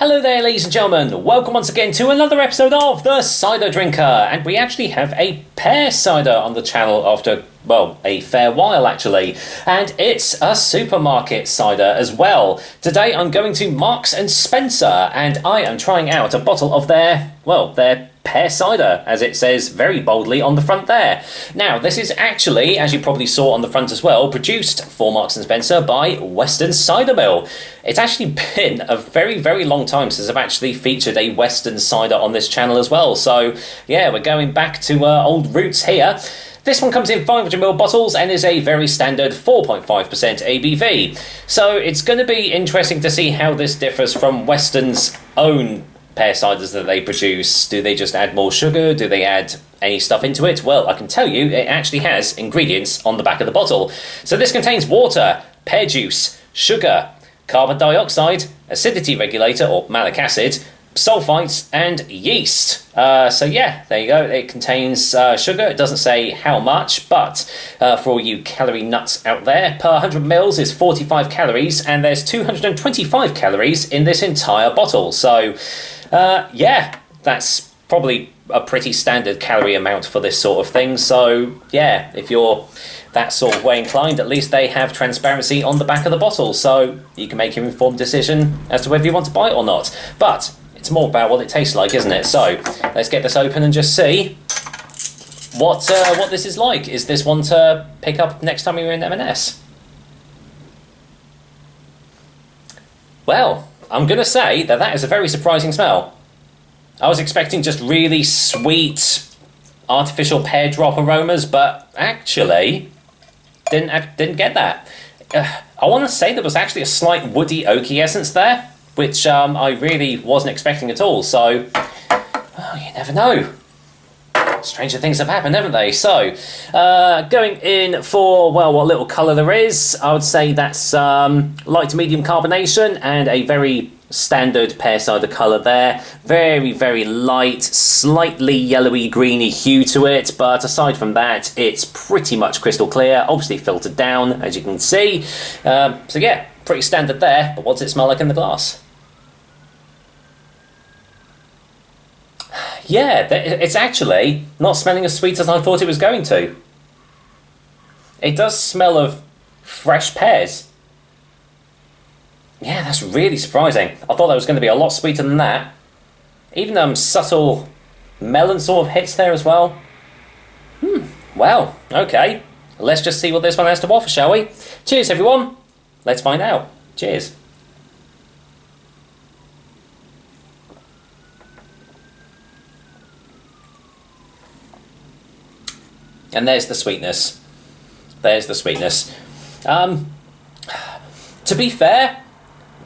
Hello there, ladies and gentlemen. Welcome once again to another episode of The Cider Drinker. And we actually have a Pear cider on the channel after, well, a fair while actually. And it's a supermarket cider as well. Today I'm going to Marks and Spencer and I am trying out a bottle of their Pear cider, as it says very boldly on the front there. Now, this is actually, as you probably saw on the front as well, produced for Marks and Spencer by Westons Cider Mill. It's actually been a very, very long time since I've actually featured a Westons cider on this channel as well. So, yeah, we're going back to old roots here. This one comes in 500ml bottles and is a very standard 4.5% ABV. So it's going to be interesting to see how this differs from Westons' own pear ciders that they produce. Do they just add more sugar? Do they add any stuff into it? Well, I can tell you it actually has ingredients on the back of the bottle. So this contains water, pear juice, sugar, carbon dioxide, acidity regulator or malic acid, sulfites and yeast. So yeah, there you go. It contains sugar. It doesn't say how much, but for all you calorie nuts out there, per 100 mils is 45 calories and there's 225 calories in this entire bottle. So yeah, that's probably a pretty standard calorie amount for this sort of thing. So yeah, if you're that sort of way inclined, at least they have transparency on the back of the bottle, so you can make an informed decision as to whether you want to buy it or not. But it's more about what it tastes like, isn't it? So let's get this open and just see what this is like. Is this one to pick up next time you're in M&S? Well, I'm going to say that is a very surprising smell. I was expecting just really sweet, artificial pear drop aromas, but actually didn't get that. I want to say there was actually a slight woody oaky essence there, which I really wasn't expecting at all. So, oh, you never know. Stranger things have happened, haven't they? So, going in for, well, what little colour there is, I would say that's light to medium carbonation and a very standard pear cider colour there. Very, very light, slightly yellowy, greeny hue to it, but aside from that, it's pretty much crystal clear, obviously filtered down, as you can see. So yeah, pretty standard there, but what's it smell like in the glass? Yeah, it's actually not smelling as sweet as I thought it was going to. It does smell of fresh pears. Yeah, that's really surprising. I thought that was going to be a lot sweeter than that. Even subtle melon sort of hits there as well. Well, okay. Let's just see what this one has to offer, shall we? Cheers, everyone. Let's find out. Cheers. And there's the sweetness. There's the sweetness. To be fair,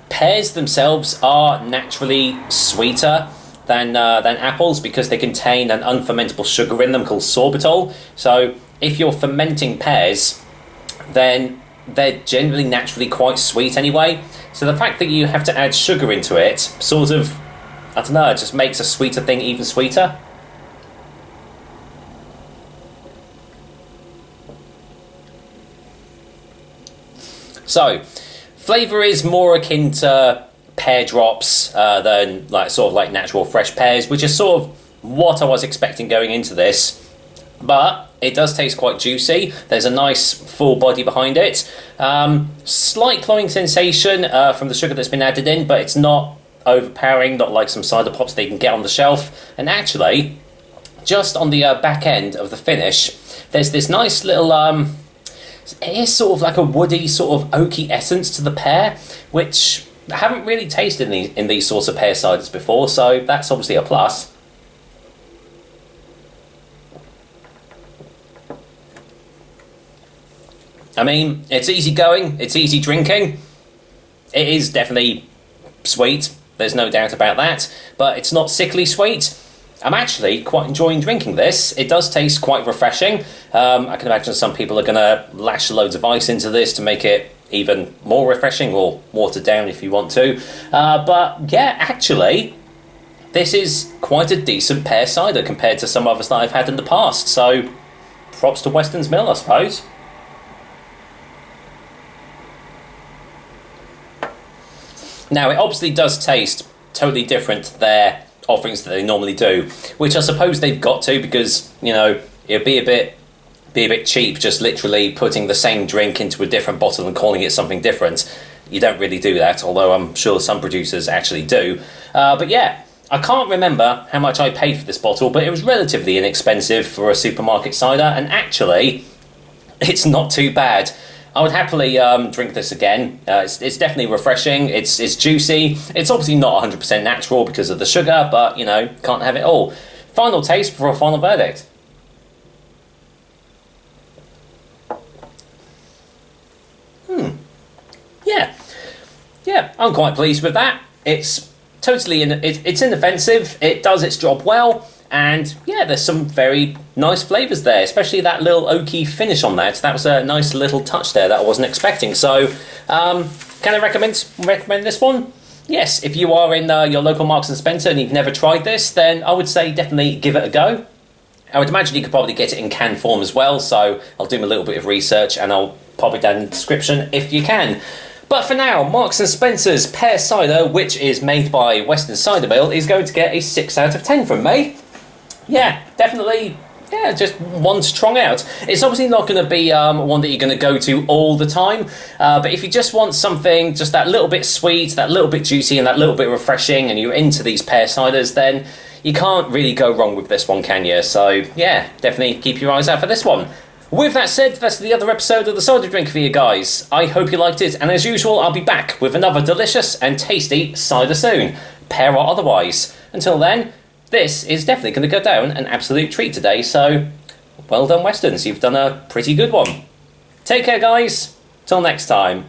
pears themselves are naturally sweeter than apples because they contain an unfermentable sugar in them called sorbitol. So if you're fermenting pears, then they're generally naturally quite sweet anyway. So the fact that you have to add sugar into it sort of, I don't know, it just makes a sweeter thing even sweeter. So, flavour is more akin to pear drops than like natural fresh pears, which is sort of what I was expecting going into this. But it does taste quite juicy. There's a nice full body behind it. Slight cloying sensation from the sugar that's been added in, but it's not overpowering, not like some cider pops that you can get on the shelf. And actually, just on the back end of the finish, there's this nice little it is sort of like a woody, sort of oaky essence to the pear, which I haven't really tasted in these sorts of pear ciders before, so that's obviously a plus. I mean, it's easy going, it's easy drinking. It is definitely sweet, there's no doubt about that, but it's not sickly sweet. I'm actually quite enjoying drinking this. It does taste quite refreshing. I can imagine some people are going to lash loads of ice into this to make it even more refreshing, or watered down if you want to. But yeah, actually, this is quite a decent pear cider compared to some others that I've had in the past. So props to Westons Mill, I suppose. Now, it obviously does taste totally different to their offerings that they normally do, which I suppose they've got to, because, you know, it'd be a bit cheap just literally putting the same drink into a different bottle and calling it something different. You don't really do that, although I'm sure some producers actually do. But yeah, I can't remember how much I paid for this bottle, but it was relatively inexpensive for a supermarket cider, and actually, it's not too bad. I would happily drink this again. It's definitely refreshing. It's juicy. It's obviously not 100% natural because of the sugar, but, you know, can't have it all. Final taste for a final verdict. Yeah, I'm quite pleased with that. It's totally it's inoffensive. It does its job well, and yeah, there's some very nice flavours there, especially that little oaky finish on that. That was a nice little touch there that I wasn't expecting. So, can I recommend this one? Yes, if you are in your local Marks and Spencer and you've never tried this, then I would say definitely give it a go. I would imagine you could probably get it in can form as well, so I'll do a little bit of research and I'll pop it down in the description if you can. But for now, Marks & Spencer's Pear Cider, which is made by Westons Cider Mill, is going to get a 6 out of 10 from me. Yeah, definitely, yeah, just one to try out. It's obviously not going to be one that you're going to go to all the time, but if you just want something just that little bit sweet, that little bit juicy, and that little bit refreshing, and you're into these pear ciders, then you can't really go wrong with this one, can you? So, yeah, definitely keep your eyes out for this one. With that said, that's the other episode of the Cider Drink for you guys. I hope you liked it, and as usual, I'll be back with another delicious and tasty cider soon, pear or otherwise. Until then, this is definitely going to go down an absolute treat today, so well done, Westons. You've done a pretty good one. Take care, guys. Till next time.